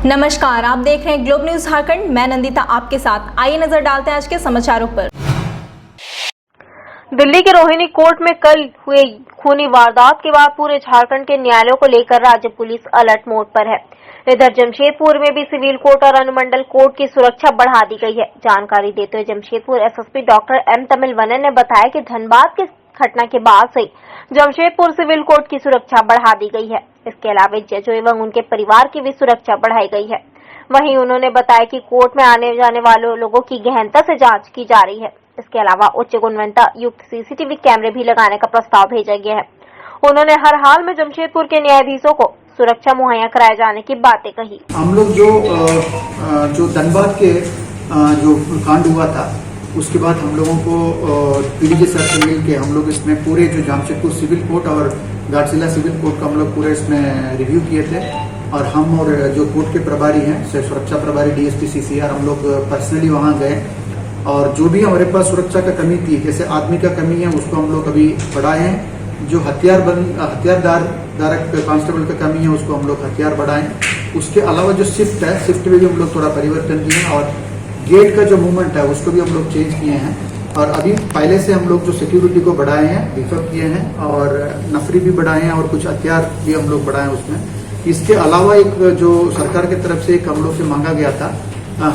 नमस्कार, आप देख रहे हैं ग्लोब न्यूज झारखंड। मैं नंदिता आपके साथ। आइए नजर डालते हैं आज के समाचारों पर। दिल्ली के रोहिणी कोर्ट में कल हुए खूनी वारदात के बाद पूरे झारखंड के न्यायालयों को लेकर राज्य पुलिस अलर्ट मोड पर है। इधर जमशेदपुर में भी सिविल कोर्ट और अनुमंडल कोर्ट की सुरक्षा बढ़ा दी गई है। जानकारी देते हुए जमशेदपुर एसएसपी डॉक्टर एम तमिलवनन ने बताया कि धनबाद की घटना के बाद से जमशेदपुर सिविल कोर्ट की सुरक्षा बढ़ा दी गई है। इसके अलावा जजों एवं उनके परिवार की भी सुरक्षा बढ़ाई गई है। वहीं उन्होंने बताया कि कोर्ट में आने जाने वाले लोगों की गहनता से जांच की जा रही है। इसके अलावा उच्च गुणवत्ता युक्त सीसीटीवी कैमरे भी लगाने का प्रस्ताव भेजा गया है। उन्होंने हर हाल में जमशेदपुर के न्यायाधीशों को सुरक्षा मुहैया कराए जाने की बातें कही। हम लोग जो धनबाद के जो कांड हुआ था उसके बाद हम लोगों को पीडीजे सर से मिल के हम लोग इसमें पूरे जो जमशेदपुर सिविल कोर्ट और घाटशिला सिविल कोर्ट का हम लोग पूरे इसमें रिव्यू किए थे और हम और जो कोर्ट के प्रभारी हैं सुरक्षा प्रभारी डीएसपी सीसीआर हम लोग पर्सनली वहां गए और जो भी हमारे पास सुरक्षा का कमी थी, जैसे आदमी का कमी है उसको हम लोग अभी बढ़ाए हैं। जो हथियारदार कांस्टेबल का कमी है उसको हम लोग हथियार बढ़ाएं। उसके अलावा जो शिफ्ट है, शिफ्ट में भी हम लोग थोड़ा परिवर्तन किए हैं और गेट का जो मूवमेंट है उसको भी हम लोग चेंज किए हैं और अभी पहले से हम लोग जो सिक्योरिटी को बढ़ाए हैं, बिफअप किए हैं और नफरी भी बढ़ाए हैं और कुछ हथियार भी हम लोग बढ़ाए हैं उसमें। इसके अलावा एक जो सरकार की तरफ से एक हम लोग से मांगा गया था,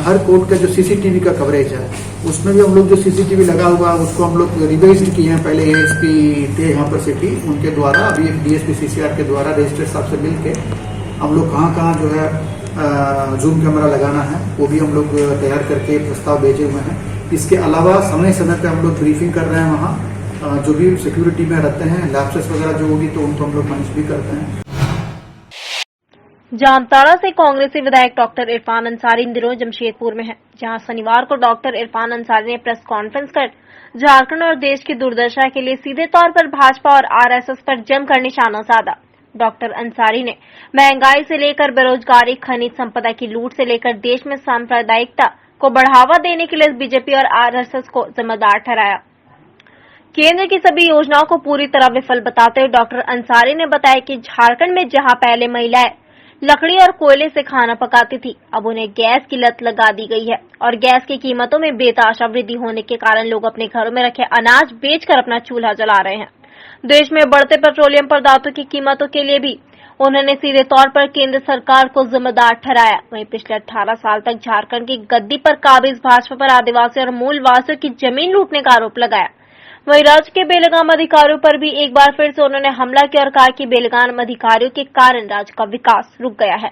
हर कोर्ट का जो सीसीटीवी का कवरेज है उसमें भी हम लोग जो सीसीटीवी लगा हुआ है उसको हम लोग रिवाइज किए हैं। पहले एएसपी थे यहाँ पर सिटी, उनके द्वारा अभी एक डीएसपी सीसीआर के द्वारा रजिस्ट्रेट साहब से मिलकर हम लोग कहाँ जो है जूम कैमरा लगाना है वो भी हम लोग तैयार करके प्रस्ताव भेजे हुए हैं। इसके अलावा समय समय पे हम लोग ब्रीफिंग कर रहे हैं, वहाँ जो भी सिक्योरिटी में रहते हैं लैप्सेस वगैरह जो होगी तो उनको हम लोग मैनेज भी करते हैं। जामताड़ा से कांग्रेसी विधायक डॉक्टर इरफान अंसारी इन दिनों जमशेदपुर में है, जहां शनिवार को डॉक्टर इरफान अंसारी ने प्रेस कॉन्फ्रेंस कर झारखंड और देश की दुर्दशा के लिए सीधे तौर पर भाजपा और आरएसएस पर जमकर निशाना साधा। डॉक्टर अंसारी ने महंगाई से लेकर बेरोजगारी, खनिज संपदा की लूट से लेकर देश में सांप्रदायिकता को बढ़ावा देने के लिए बीजेपी और आरएसएस को जिम्मेदार ठहराया। केंद्र की सभी योजनाओं को पूरी तरह विफल बताते हुए डॉक्टर अंसारी ने बताया कि झारखंड में जहां पहले महिलाएं लकड़ी और कोयले से खाना पकाती थी, अब उन्हें गैस की लत लगा दी गई है और गैस की कीमतों में बेतहाशा वृद्धि होने के कारण लोग अपने घरों में रखे अनाज बेचकर अपना चूल्हा जला रहे हैं। देश में बढ़ते पेट्रोलियम पदार्थों की कीमतों के लिए भी उन्होंने सीधे तौर पर केंद्र सरकार को जिम्मेदार ठहराया। वहीं पिछले 18 साल तक झारखंड की गद्दी पर काबिज भाजपा पर आदिवासी और मूलवासियों की जमीन लूटने का आरोप लगाया। वहीं राज्य के बेलगाम अधिकारियों पर भी एक बार फिर से उन्होंने हमला किया और कहा कि बेलगाम अधिकारियों के कारण राज्य का विकास रुक गया है।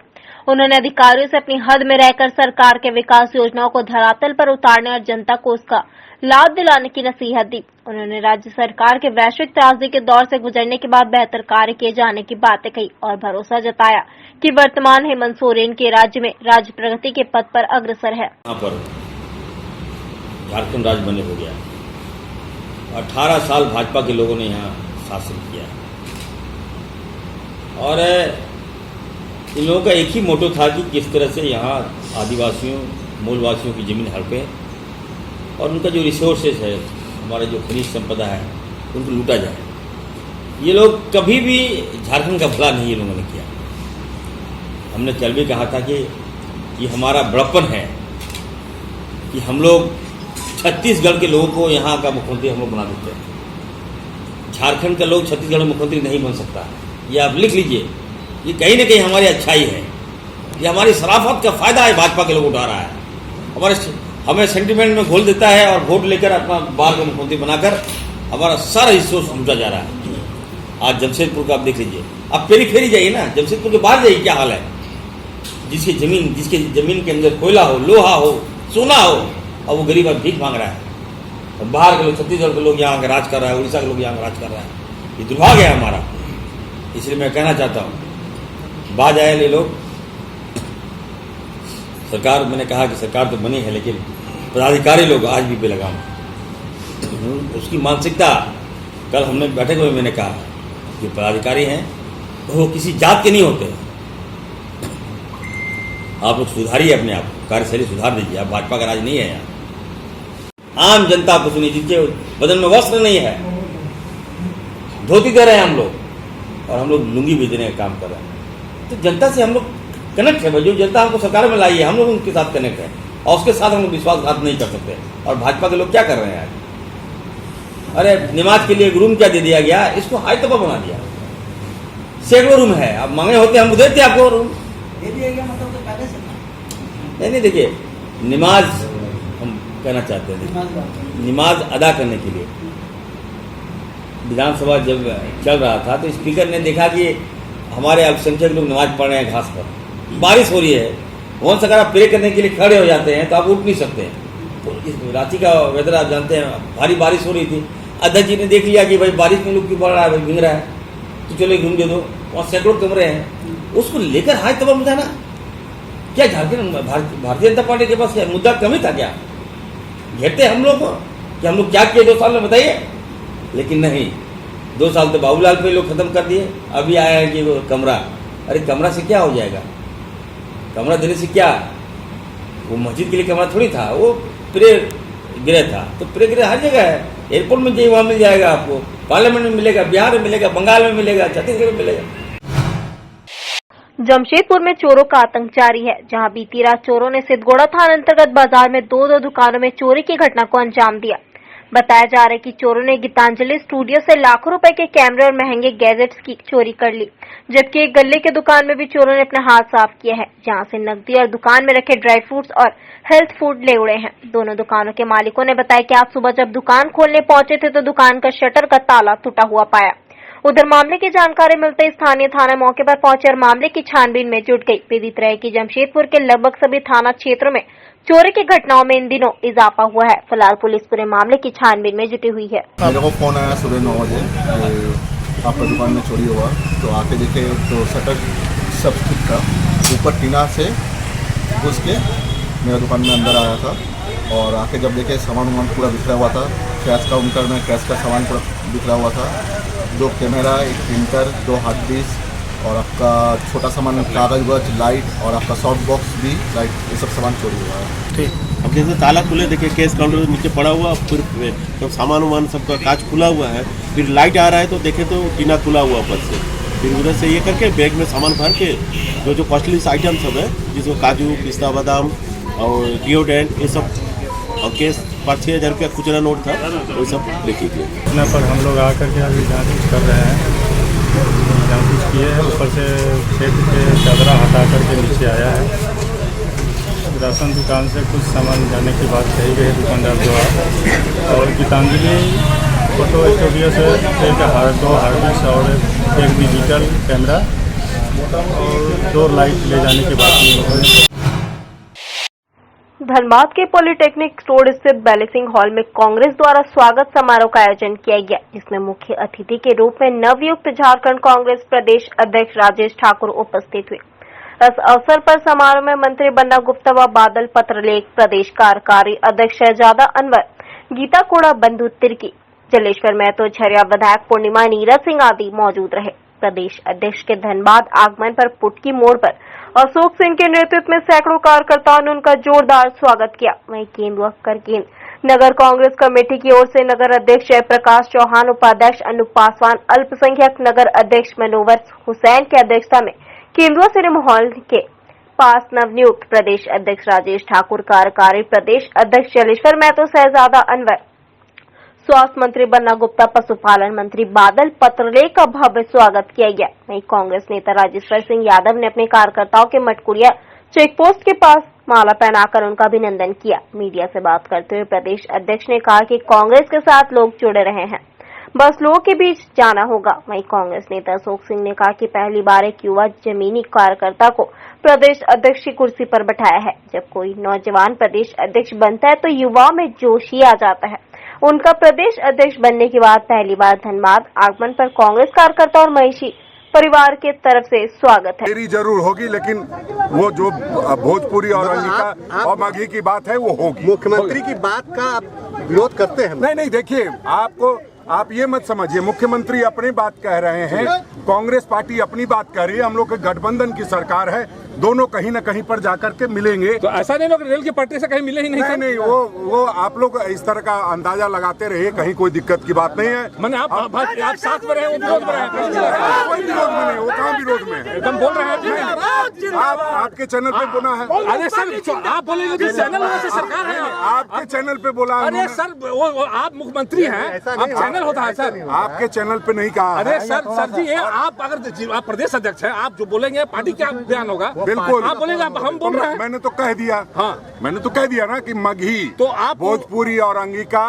उन्होंने अधिकारियों से अपनी हद में रहकर सरकार के विकास योजनाओं को धरातल पर उतारने और जनता को उसका लाभ दिलाने की नसीहत दी। उन्होंने राज्य सरकार के वैश्विक त्रासदी के दौर से गुजरने के बाद बेहतर कार्य किए जाने की बातें कही और भरोसा जताया कि वर्तमान हेमंत सोरेन के राज्य में राज्य प्रगति के पथ पर अग्रसर है। यहाँ पर झारखंड राज्य बने हो गया, 18 साल भाजपा के लोगों ने यहाँ शासन किया और इन लोगों का एक ही मोटो था कि किस तरह से यहाँ आदिवासियों मूलवासियों की जमीन हड़पे और उनका जो रिसोर्सेज है, हमारा जो खनिज संपदा है, उनको लूटा जाए। ये लोग कभी भी झारखंड का भला नहीं ये लोगों ने किया। हमने कल भी कहा था कि हमारा बड़प्पन है कि हम लोग छत्तीसगढ़ के लोगों को यहाँ का मुख्यमंत्री हम लोग बना देते हैं। झारखंड का लोग छत्तीसगढ़ में मुख्यमंत्री नहीं बन सकता। ये आप लिख लीजिए, ये कहीं ना कहीं हमारी अच्छाई है, ये हमारी शराफत का फायदा है भाजपा के लोग उठा रहा है। हमें सेंटिमेंट में घोल देता है और वोट लेकर अपना बाहर का मुख्यमंत्री बनाकर हमारा सारा रिसोर्स लूटा जा रहा है। आज जमशेदपुर का आप देख लीजिए, आप फेरी जाइए ना, जमशेदपुर के बाहर जाइए, क्या हाल है। जिसकी जमीन के अंदर कोयला हो, लोहा हो, सोना हो, और वो गरीब भीख मांग रहा है। और बाहर के लोग, छत्तीसगढ़ के लोग यहाँ राज कर रहा है, उड़ीसा के लोग यहाँ राज कर रहा है। ये दुर्भाग्य है हमारा। इसलिए मैं कहना चाहता हूँ, बाज आए ले लोग। सरकार, मैंने कहा कि सरकार तो बनी है लेकिन पदाधिकारी लोग आज भी बेलगाम। उसकी मानसिकता, कल हमने बैठक में मैंने कहा कि पदाधिकारी हैं वो किसी जात के नहीं होते। आप लोग सुधारिए अपने आप, कार्यशैली सुधार दीजिए। आप भाजपा का राज नहीं है यहाँ। आम जनता को सुनिए, जिसके बदन में वस्त्र नहीं है, धोती दे रहे हैं हम लोग और हम लोग लुंगी बेचने का काम कर रहे हैं। तो जनता से हम लोग कनेक्ट है। जो जनता हमको सरकार में लाई है, हम लोग उनके साथ कनेक्ट है और उसके साथ हम लोग विश्वासघात नहीं कर सकते। और भाजपा के लोग क्या कर रहे हैं आज? अरे नमाज के लिए एक रूम क्या दे दिया गया, इसको हाई तबा बना दिया। सैकड़ों रूम है, अब मांगे होते हम देते आपको रूम दे दिया गया, मतलब तो पहले से नहीं। देखिए नमाज हम कहना चाहते हैं, नमाज अदा करने के लिए विधानसभा जब चल रहा था तो स्पीकर ने देखा कि हमारे अल्पसंख्यक लोग नमाज पढ़ रहे हैं घास पर, बारिश हो रही है, कौन सा अगर प्रे करने के लिए खड़े हो जाते हैं तो आप उठ नहीं सकते हैं। तो इस रांची का वेदर आप जानते हैं, भारी बारिश हो रही थी। अध्यक्ष जी ने देख लिया कि भाई बारिश में लोग क्यों पड़ रहा है, भाई भीग रहा है, तो चलो एक रूम दे दो। वहाँ सैकड़ों कमरे हैं, उसको लेकर हाथ तबाह मचाना क्या? झारखंड भारतीय जनता पार्टी के पास क्या मुद्दा कमी था क्या? घेरते हम लोग को कि हम लोग क्या किए 2 साल में, बताइए। लेकिन नहीं, 2 साल तो बाबूलाल पे लोग खत्म कर दिए। अभी आया है कि वो कमरा, अरे कमरा से क्या हो जाएगा? कमरा देने से क्या? वो मस्जिद के लिए कमरा थोड़ी था, वो प्रे गृह था। तो प्रे गृह हर जगह है, एयरपोर्ट में जाइए वहाँ मिल जाएगा आपको, पार्लियामेंट में मिलेगा, बिहार में मिलेगा, बंगाल में मिलेगा, छत्तीसगढ़ में मिलेगा। जमशेदपुर में चोरों का आतंक जारी है, जहां बीती रात चोरों ने सिद्धगोड़ा थाना अंतर्गत बाजार में 2 दुकानों में चोरी की घटना को अंजाम दिया। बताया जा रहा है कि चोरों ने गीतांजलि स्टूडियो से लाखों रुपए के कैमरे और महंगे गैजेट्स की चोरी कर ली, जबकि एक गल्ले के दुकान में भी चोरों ने अपना हाथ साफ किया है, जहां से नकदी और दुकान में रखे ड्राई फ्रूट्स और हेल्थ फूड ले उड़े हैं। दोनों दुकानों के मालिकों ने बताया कि आज सुबह जब दुकान खोलने पहुंचे थे तो दुकान का शटर का ताला टूटा हुआ पाया। उधर मामले की जानकारी मिलते ही स्थानीय थाना मौके पर पहुंचे और मामले की छानबीन में जुट गई। विदित रहे कि जमशेदपुर के लगभग सभी थाना क्षेत्रों में चोरी की घटनाओं में इन दिनों इजाफा हुआ है। फिलहाल पुलिस पूरे मामले की छानबीन में जुटी हुई है। मेरे को फोन आया सुबह 9 बजे, आपका दुकान में चोरी हुआ। तो आके देखे तो शटर सब ठीक था, ऊपर टीना से घुस के मेरा दुकान में अंदर आया था। और आके जब देखे सामान पूरा बिखरा हुआ था, कैश काउंटर में कैश का सामान पूरा बिखरा हुआ था, 2 कैमरा, 1 प्रिंटर, 2 हार्ड डिस्क और आपका छोटा सामान कागज वगज, लाइट और आपका सॉफ्ट बॉक्स भी, लाइट, ये सब सामान चोरी हुआ है। ठीक, अब जैसे ताला खुले देखे कैश काउंटर नीचे पड़ा हुआ, फिर सब सामान वामान सबका कांच खुला हुआ है, फिर लाइट आ रहा है तो देखे तो टीना खुला हुआ ऊपर से, फिर उधर से ये करके बैग में सामान भर के जो कॉस्टली आइटम सब है, जिसमें काजू, पिस्ता बादाम और डिओड्रेंट, ये सब और केस 5-6 हज़ार रुपया खुचरा नोट था, वो सब लेके गए। इतना पर हम लोग आकर के अभी जाँच कर रहे हैं, जाँच किए हैं। ऊपर से छेद के चादरा हटा करके नीचे आया है। राशन दुकान से कुछ सामान जाने की बात कही गई दुकानदार द्वारा। और गीतांजलि फोटो स्टूडियो से 2 हार्ड डिस्क और 1 डिजिटल कैमरा और 2 लाइट ले जाने की बात की। धनबाद के पॉलिटेक्निक रोड स्थित बैलेंसिंग हॉल में कांग्रेस द्वारा स्वागत समारोह का आयोजन किया गया, जिसमें मुख्य अतिथि के रूप में नवयुक्त झारखंड कांग्रेस प्रदेश अध्यक्ष राजेश ठाकुर उपस्थित हुए। इस अवसर पर समारोह में मंत्री बन्ना गुप्ता व बादल पत्रलेख, प्रदेश कार्यकारी अध्यक्ष शहजादा अनवर, गीता कोड़ा, बंधु तिर्की, जलेश्वर महतो, झरिया विधायक पूर्णिमा, नीरज सिंह आदि मौजूद रहे। प्रदेश अध्यक्ष के धनबाद आगमन पर पुटकी मोड़ पर अशोक सिंह के नेतृत्व में सैकड़ों कार्यकर्ताओं ने उनका जोरदार स्वागत किया। वहीं केंद्र केंद्र नगर कांग्रेस कमेटी की ओर से नगर अध्यक्ष जयप्रकाश चौहान, उपाध्यक्ष अनूप पासवान, अल्पसंख्यक नगर अध्यक्ष मनोवर हुसैन की अध्यक्षता में केंद्रीय सिनेमा हॉल के पास नवनियुक्त प्रदेश अध्यक्ष राजेश ठाकुर, कार्यकारी प्रदेश अध्यक्ष जलेश्वर महतो, शहजादा अनवर, स्वास्थ्य मंत्री बन्ना गुप्ता, पशुपालन मंत्री बादल पत्रलेख का भव्य स्वागत किया गया। वहीं कांग्रेस नेता राजेश्वर सिंह यादव ने अपने कार्यकर्ताओं के मटकुरिया चेकपोस्ट के पास माला पहनाकर उनका अभिनंदन किया। मीडिया से बात करते हुए प्रदेश अध्यक्ष ने कहा कि कांग्रेस के साथ लोग जुड़े रहे हैं, बस लोगों के बीच जाना होगा। वहीं कांग्रेस नेता अशोक सिंह ने कहा कि पहली बार एक युवा जमीनी कार्यकर्ता को प्रदेश अध्यक्ष की कुर्सी पर बैठाया है। जब कोई नौजवान प्रदेश अध्यक्ष बनता है तो युवाओं में जोश ही आ जाता है। उनका प्रदेश अध्यक्ष बनने के बाद पहली बार धनबाद आगमन पर कांग्रेस कार्यकर्ता और महिषी परिवार के तरफ से स्वागत है। देरी जरूर होगी, लेकिन वो जो भोजपुरी और अंगिका और माघी की बात है वो होगी। मुख्यमंत्री की बात का आप विरोध करते हैं? नहीं, देखिए, आप ये मत समझिए, मुख्यमंत्री अपनी बात कह रहे हैं, कांग्रेस पार्टी अपनी बात कह रही है। हम लोग के गठबंधन की सरकार है, दोनों कहीं न कहीं पर जाकर के मिलेंगे। तो ऐसा नहीं लोग रेल की पटरी से कहीं मिले ही नहीं? नहीं, वो आप लोग इस तरह का अंदाजा लगाते रहिए, कहीं कोई दिक्कत की बात नहीं है। मैंने आप साथ में रहे, वो विरोध में रहे? कोई विरोध में नहीं, वो कहाँ विरोध में है? एकदम बोल रहे हैं आप आपके चैनल पे बोला है। अरे सर आप बोलेंगे तो चैनल में से सरकार है आपके चैनल पे बोला है। अरे सर वो आप मुख्यमंत्री हैं, आप चैनल होता है सर। आपके चैनल पे नहीं कहा। अरे सर जी ये आप अगर आप प्रदेश अध्यक्ष हैं, आप जो बोलेंगे पार्टी क्या बयान होगा? बिल्कुल आप बोलेंगे, हम बोल रहे हैं। मैंने तो कह दिया। हाँ मैंने तो कह दिया ना कि मगही तो आप भोजपुरी और अंगिका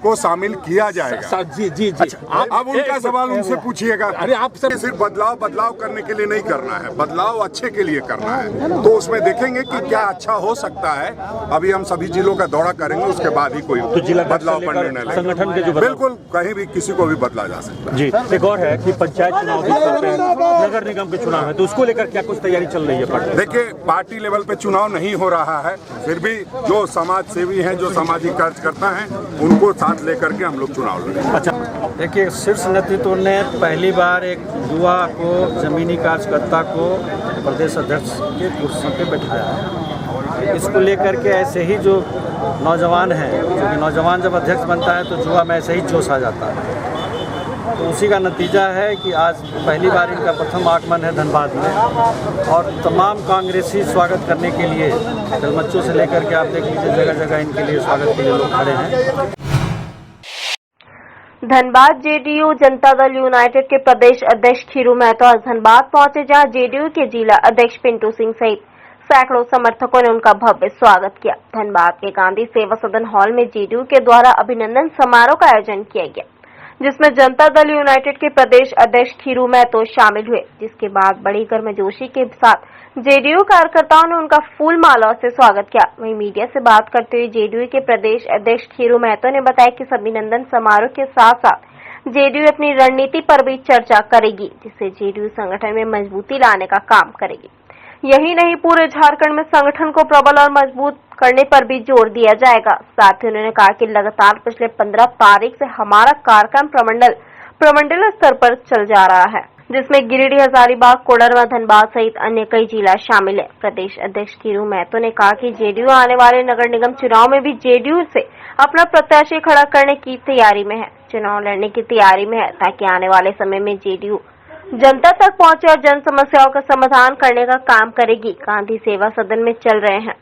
को शामिल किया जाएगा। सर जी अच्छा, अब उनका सवाल उनसे पूछिएगा। अरे आप सिर्फ बदलाव करने के लिए नहीं करना है, बदलाव अच्छे के लिए करना है। तो उसमें देखेंगे कि क्या अच्छा हो सकता है। अभी हम सभी जिलों का दौरा करेंगे, उसके बाद ही कोई बदलाव पर निर्णय लेंगे। संगठन के जो बिल्कुल कहीं भी किसी को भी बदला जा सकता है। जी एक और है कि पंचायत चुनाव भी चल रहे हैं, नगर निगम के चुनाव है, तो उसको लेकर क्या कुछ तैयारी चल रही है? देखिए पार्टी लेवल पे चुनाव नहीं हो रहा है, फिर भी जो समाज सेवी हैं, जो सामाजिक कार्यकर्ता हैं, उनको साथ लेकर के हम लोग चुनाव लड़ेंगे। अच्छा देखिए, शीर्ष नेतृत्व ने पहली बार एक युवा को, जमीनी कार्यकर्ता को प्रदेश अध्यक्ष के कुर्सी पे बैठाया है। इसको लेकर के ऐसे ही जो नौजवान हैं, क्योंकि नौजवान जब अध्यक्ष बनता है तो युवा में ऐसे ही जोश आ जाता है, तो उसी का नतीजा है कि आज पहली बार इनका प्रथम आगमन है धनबाद में, और तमाम कांग्रेसी स्वागत करने के लिए दलमच्चों से लेकर के आप देख लीजिए जगह जगह इनके लिए स्वागत के लिए लोग खड़े हैं। धनबाद जेडीयू जनता दल यूनाइटेड के प्रदेश अध्यक्ष खीरू महतो आज धनबाद पहुंचे, जहां जेडीयू के जिला अध्यक्ष पिंटू सिंह सहित सैकड़ों समर्थकों ने उनका भव्य स्वागत किया। धनबाद के गांधी सेवा सदन हॉल में जेडीयू के द्वारा अभिनंदन समारोह का आयोजन किया गया, जिसमें जनता दल यूनाइटेड के प्रदेश अध्यक्ष खीरू महतो शामिल हुए, जिसके बाद बड़ी गर्मजोशी के साथ जेडीयू कार्यकर्ताओं ने उनका फूल माला से स्वागत किया। वहीं मीडिया से बात करते हुए जेडीयू के प्रदेश अध्यक्ष खीरू महतो ने बताया कि अभिनंदन समारोह के साथ साथ जेडीयू अपनी रणनीति पर भी चर्चा करेगी, जिससे जेडीयू संगठन में मजबूती लाने का काम करेगी। यही नहीं, पूरे झारखंड में संगठन को प्रबल और मजबूत करने पर भी जोर दिया जाएगा। साथ ही उन्होंने कहा कि लगातार पिछले 15 तारीख से हमारा कार्यक्रम प्रमंडल स्तर पर चल जा रहा है, जिसमें गिरिडीह, हजारीबाग, कोडरमा, धनबाद सहित अन्य कई जिला शामिल है। प्रदेश अध्यक्ष खीरू महतो ने कहा कि जेडीयू आने वाले नगर निगम चुनाव में भी जेडीयू से अपना प्रत्याशी खड़ा करने की तैयारी में है, चुनाव लड़ने की तैयारी में है, ताकि आने वाले समय में जेडीयू जनता तक पहुंचे और जन समस्याओं का समाधान करने का काम करेगी। गांधी सेवा सदन में चल रहे हैं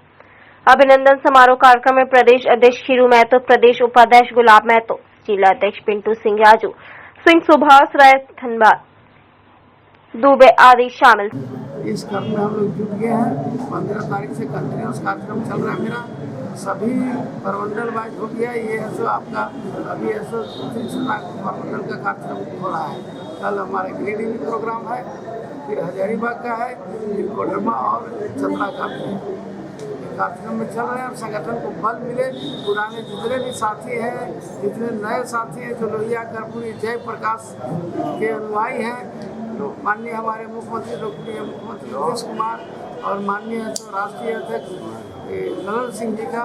अभिनंदन समारोह कार्यक्रम में प्रदेश अध्यक्ष खीरू महतो, प्रदेश उपाध्यक्ष गुलाब महतो, जिला अध्यक्ष पिंटू सिंह, राजू सिंह, सुभाष राय, धनबाद दुबे आदि शामिल। इस कर्म में हम लोग जुट गए हैं। 15 तारीख से कंटिन्यूस कार्यक्रम चल रहा है मेरा, सभी प्रमंडल वाइज हो गया। ये है सो आपका अभी ऐसा प्रमंडल का कार्यक्रम हो रहा है। कल हमारे गिरिडीह में प्रोग्राम है, फिर हजारीबाग का है, फिर कोडरमा और चतरा का भी है। कार्यक्रम में चल रहे हैं। संगठन को बल मिले, पुराने जितने भी साथी हैं, जितने नए साथी हैं जो लोहिया, कर्पूरी, जयप्रकाश के अनुयायी हैं, तो माननीय हमारे मुख्यमंत्री लोकप्रिय मुख्यमंत्री नीतीश कुमार और माननीय राष्ट्रीय अध्यक्ष नरेंद्र सिंह जी का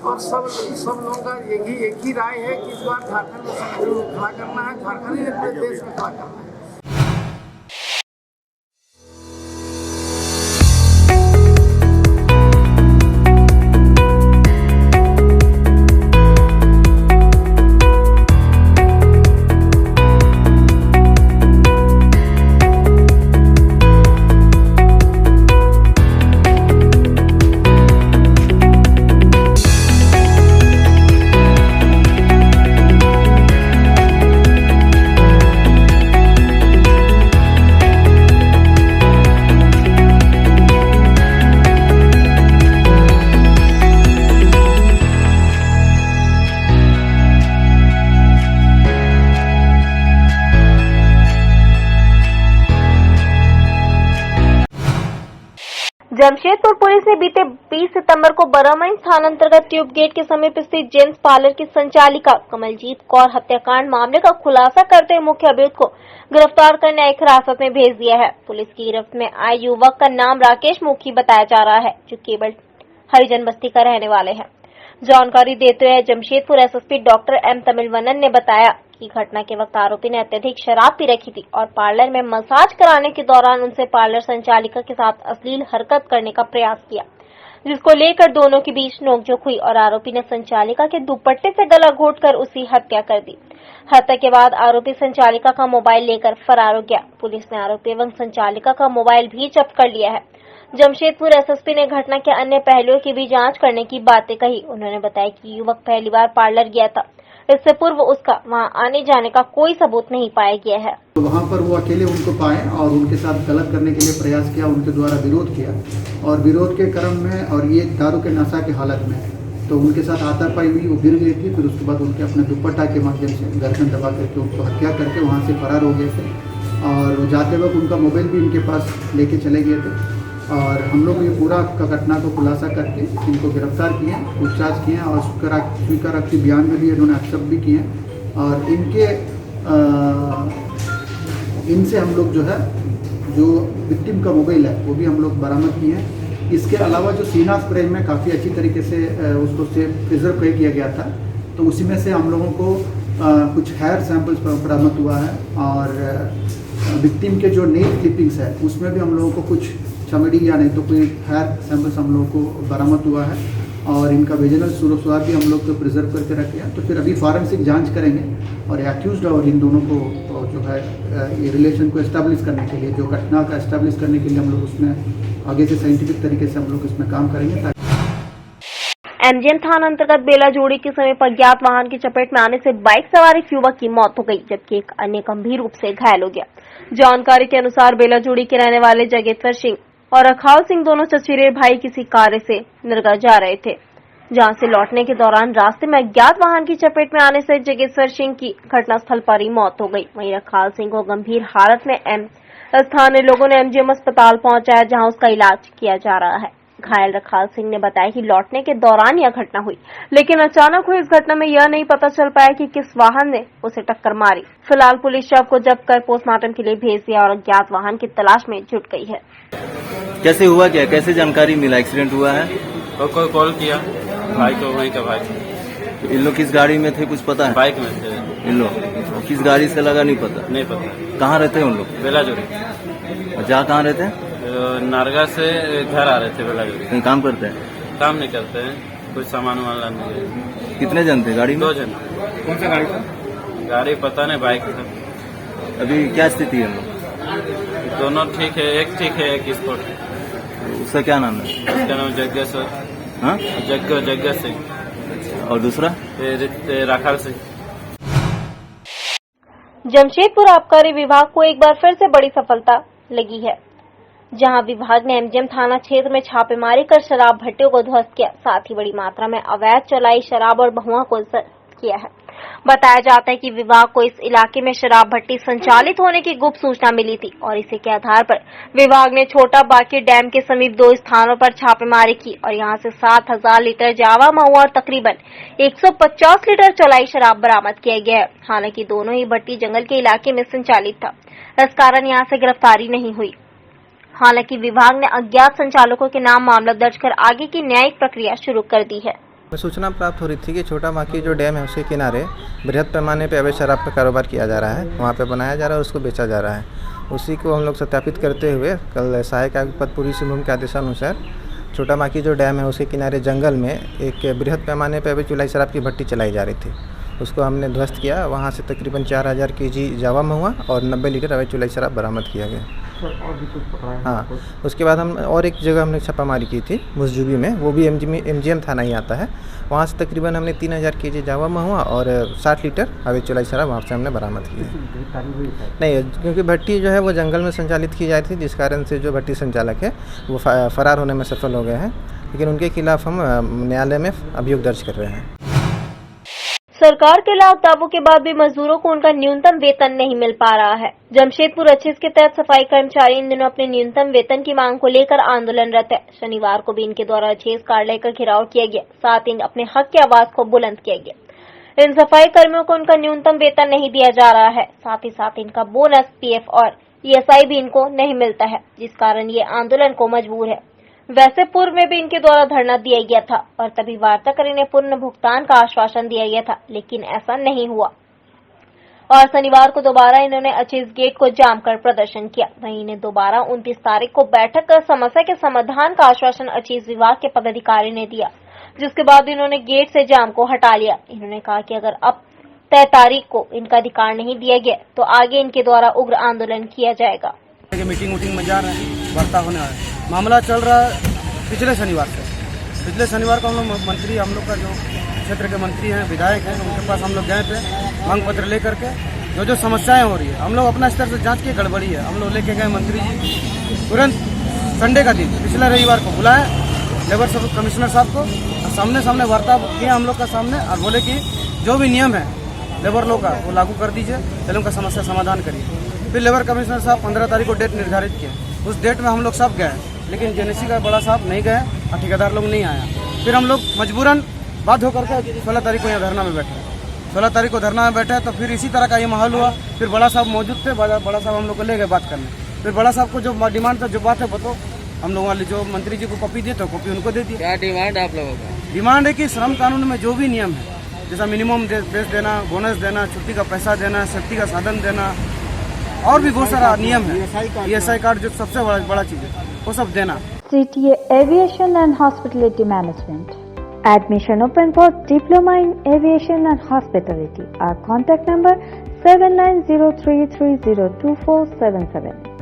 और सब लोगों का एक ही राय है कि इस बार झारखंड में संगठन को खड़ा करना है, झारखंड ही पूरे देश में खड़ा करना है। जमशेदपुर पुलिस ने बीते 20 सितंबर को बरामइन थाना अंतर्गत ट्यूब गेट के समीप स्थित जेम्स पार्लर की संचालिका कमलजीत कौर हत्याकांड मामले का खुलासा करते हुए मुख्य अभियुक्त को गिरफ्तार कर न्यायिक हिरासत में भेज दिया है। पुलिस की गिरफ्त में आए युवक का नाम राकेश मुखी बताया जा रहा है, जो केवल हरिजन बस्ती का रहने वाले हैं। जानकारी देते हुए जमशेदपुर एसएसपी डॉक्टर एम तमिलवनन ने बताया कि घटना के वक्त आरोपी ने अत्यधिक शराब पी रखी थी और पार्लर में मसाज कराने के दौरान उनसे पार्लर संचालिका के साथ अश्लील हरकत करने का प्रयास किया, जिसको लेकर दोनों के बीच नोकझोंक हुई और आरोपी ने संचालिका के दुपट्टे से गला घोंटकर उसकी हत्या कर दी। हत्या के बाद आरोपी संचालिका का मोबाइल लेकर फरार हो गया। पुलिस ने आरोपी एवं संचालिका का मोबाइल भी जब्त कर लिया है। जमशेदपुर एसएसपी ने घटना के अन्य पहलुओं की भी जांच करने की बातें कही। उन्होंने बताया कि युवक पहली बार पार्लर गया था, इससे पूर्व उसका वहां आने जाने का कोई सबूत नहीं पाया गया है। तो वहाँ पर वो अकेले उनको पाए और उनके साथ गलत करने के लिए प्रयास किया, उनके द्वारा विरोध किया और विरोध के क्रम में और ये दारू के नशा की हालत में तो उनके साथ हाथापाई हुई, वो गिर गई थी। फिर उसके बाद उनके अपने दुपट्टा के माध्यम से गर्दन दबा करके उनको हत्या करके वहाँ से फरार हो गए थे और जाते वक्त उनका मोबाइल भी इनके पास लेके चले गए थे। और हम लोग ये पूरा घटना को खुलासा करके इनको गिरफ्तार किए, पूछताछ किए और स्वीकारोक्ति बयान में भी इन्होंने एक्सेप्ट भी किए और इनसे हम लोग जो है जो विक्टिम का मोबाइल है वो भी हम लोग बरामद किए हैं। इसके अलावा जो सीना स्प्रे में काफ़ी अच्छी तरीके से उसको से प्रिजर्व किया गया था, तो उसी में से हम लोगों को कुछ हेयर सैंपल्स बरामद हुआ है और विक्टिम के जो नेल क्लिपिंग्स है उसमें भी हम लोगों को कुछ चमड़ी या नहीं तो कोई हेयर सैंपल्स हम लोगों को बरामद हुआ है और इनका विजिलेंस स्वाब भी हम लोग तो प्रिजर्व करके रखे हैं। तो फिर अभी फॉरेंसिक जांच करेंगे और एक्यूज्ड और इन दोनों को जो है ये रिलेशन को एस्टैब्लिश करने के लिए, जो घटना का एस्टैब्लिश करने के लिए हम लोग उसमें आगे से साइंटिफिक तरीके से हम लोग इसमें काम करेंगे। एमजीएम थाना अंतर्गत बेला जोड़ी के समीप अज्ञात वाहन की चपेट में आने से बाइक सवार एक युवक की मौत हो गई, जबकि एक अन्य गंभीर रूप से घायल हो गया। जानकारी के अनुसार बेला जोड़ी के रहने वाले जगेश्वर सिंह और अखाल सिंह दोनों चचेरे भाई किसी कार्य से नरगा जा रहे थे, जहां से लौटने के दौरान रास्ते में अज्ञात वाहन की चपेट में आने से जगेश्वर सिंह की घटनास्थल पर ही मौत हो गई। वहीं अखाल सिंह को गंभीर हालत में स्थानीय लोगों ने एमजीएम अस्पताल पहुंचाया, जहां उसका इलाज किया जा रहा है। घायल रखाल सिंह ने बताया कि लौटने के दौरान यह घटना हुई, लेकिन अचानक हुई इस घटना में यह नहीं पता चल पाया कि किस वाहन ने उसे टक्कर मारी। फिलहाल पुलिस शव को जब्त कर पोस्टमार्टम के लिए भेज दिया और अज्ञात वाहन की तलाश में जुट गई है। कैसे हुआ, क्या कैसे जानकारी मिला एक्सीडेंट हुआ है? कोई कॉल किया भाई को, वहीं का भाई। इन लोग किस गाड़ी में थे कुछ पता है? बाइक में थे इन लोग किस गाड़ी से लगा नहीं पता? नहीं पता। कहाँ रहते हैं उन लोग? बेला जोड़ी। और जहाँ कहाँ रहते हैं? नारगा से घर आ रहे थे बेला जोड़ी। कहीं काम करते हैं? काम नहीं करते हैं, कुछ सामान वामान लाने। कितने जन थे गाड़ी में? 2 जन। कौन सा गाड़ी था? गाड़ी पता नहीं, बाइक था। अभी क्या स्थिति है लोग? दोनों ठीक है, एक ठीक है, एक स्पोर्ट है। उसका क्या नाम है? उसका नाम जग्गेश्वर। हाँ, जग्गा सिंह। और दूसरा? राखाल सिंह। जमशेदपुर आबकारी विभाग को एक बार फिर से बड़ी सफलता लगी है, जहां विभाग ने एमजीएम थाना क्षेत्र में छापेमारी कर शराब भट्टियों को ध्वस्त किया, साथ ही बड़ी मात्रा में अवैध चलाई शराब और बहुआ को जब्त किया है। बताया जाता है कि विभाग को इस इलाके में शराब भट्टी संचालित होने की गुप्त सूचना मिली थी और इसी के आधार पर विभाग ने छोटा बाकी डैम के समीप 2 स्थानों पर छापेमारी की और यहां से 7000 लीटर जावा महुआ और तकरीबन 150 लीटर चलाई शराब बरामद किया गया है। हालांकि दोनों ही भट्टी जंगल के इलाके में संचालित था, इस कारण यहां से गिरफ्तारी नहीं हुई। हालांकि विभाग ने अज्ञात संचालकों के नाम मामला दर्ज कर आगे की न्यायिक प्रक्रिया शुरू कर दी है। सूचना प्राप्त हो रही थी कि छोटा माकी जो डैम है उसके किनारे बृहद पैमाने पर अवैध शराब का कारोबार किया जा रहा है, वहाँ पे बनाया जा रहा है और उसको बेचा जा रहा है। उसी को हम लोग सत्यापित करते हुए कल सहायक आयुक्त पद पूर्वी सिंहभूम के आदेशानुसार छोटा माकी जो डैम है उसके किनारे जंगल में एक बृहद पैमाने पर अवैध चुलाई शराब की भट्टी चलाई जा रही थी, उसको हमने ध्वस्त किया। वहाँ से तकरीबन 4000 kg जावा महुआ और 90 लीटर अवैध चुलाई शराब बरामद किया गया। और भी कुछ पकड़ा है? हाँ, उसके बाद हम और एक जगह हमने छापामारी की थी मुसजुबी में, वो भी एमजीएम थाना ही आता है। वहाँ से तकरीबन हमने 3000 kg जावा महुआ और 60 लीटर अवैध चुलाई शराब वहाँ से हमने बरामद की है। नहीं, क्योंकि भट्टी जो है वो जंगल में संचालित की जाती थी, जिस कारण से जो भट्टी संचालक है वो फरार होने में सफल हो गए हैं, लेकिन उनके खिलाफ हम न्यायालय में अभियोग दर्ज कर रहे हैं। सरकार के लाभ दावों के बाद भी मजदूरों को उनका न्यूनतम वेतन नहीं मिल पा रहा है। जमशेदपुर अच्छेस के तहत सफाई कर्मचारी इन दिनों अपने न्यूनतम वेतन की मांग को लेकर आंदोलनरत है। शनिवार को भी इनके द्वारा अच्छेस कार्यालय का घेराव किया गया, साथ ही अपने हक की आवाज को बुलंद किया गया। इन सफाई कर्मियों को उनका न्यूनतम वेतन नहीं दिया जा रहा है, साथ ही साथ इनका बोनस, पीएफ और ईएसआई भी इनको नहीं मिलता है, जिस कारण ये आंदोलन को मजबूर है। वैसे पूर्व में भी इनके द्वारा धरना दिया गया था और तभी वार्ता कर इन्हें पूर्ण भुगतान का आश्वासन दिया गया था, लेकिन ऐसा नहीं हुआ और शनिवार को दोबारा इन्होंने अच्छेस गेट को जाम कर प्रदर्शन किया। वहीं इन्हें दोबारा 29 तारीख को बैठक कर समस्या के समाधान का आश्वासन अच्छेस विभाग के पदाधिकारी ने दिया, जिसके बाद इन्होंने गेट से जाम को हटा लिया। इन्होंने कहा कि अगर अब तय तारीख को इनका अधिकार नहीं दिया गया तो आगे इनके द्वारा उग्र आंदोलन किया जाएगा। मीटिंग वूटिंग में जा रहे हैं, वार्ता होने वाला है। मामला चल रहा है पिछले शनिवार से। पिछले शनिवार को हम लोग मंत्री, हम लोग का जो क्षेत्र के मंत्री हैं, विधायक हैं, उनके पास हम लोग गए थे मांग पत्र लेकर के। जो समस्याएं हो रही है हम लोग अपना स्तर से जांच की, गड़बड़ी है हम लोग लेके गए मंत्री जी। तुरंत संडे का दिन पिछले रविवार को बुलाए लेबर सब कमिश्नर साहब को, और सामने वार्ता किया हम लोग का सामने, और बोले कि जो भी नियम है लेबर लॉ का वो लागू कर दीजिए, पहले उनका समस्या समाधान करिए। फिर लेबर कमिश्नर साहब 15 तारीख को डेट निर्धारित किए। उस डेट में हम लोग सब गए, लेकिन जेनेसी का बड़ा साहब नहीं गए और ठेकेदार लोग नहीं आया। फिर हम लोग मजबूरन बाध्य होकर के 16 तारीख को यहाँ धरना में बैठे। 16 तारीख को धरना में बैठे तो फिर इसी तरह का ये माहौल हुआ। फिर बड़ा साहब मौजूद थे, बड़ा साहब हम लोग को ले गए बात करने। फिर बड़ा साहब को जो डिमांड था, जो बात है बताओ, हम लोग वाले जो मंत्री जी को कॉपी दिए तो कॉपी उनको दे दी। क्या डिमांड आप लोगों का? डिमांड है कि श्रम कानून में जो भी नियम है, जैसा मिनिमम बेस देना, बोनस देना, छुट्टी का पैसा देना, सेफ्टी का साधन देना, और भी बहुत सारा नियम है, ESI कार्ड जो सबसे बड़ा चीज़ है, वो सब देना। CTA Aviation and Hospitality Management. Admission open for Diploma in Aviation and Hospitality. Our contact number 7903302477.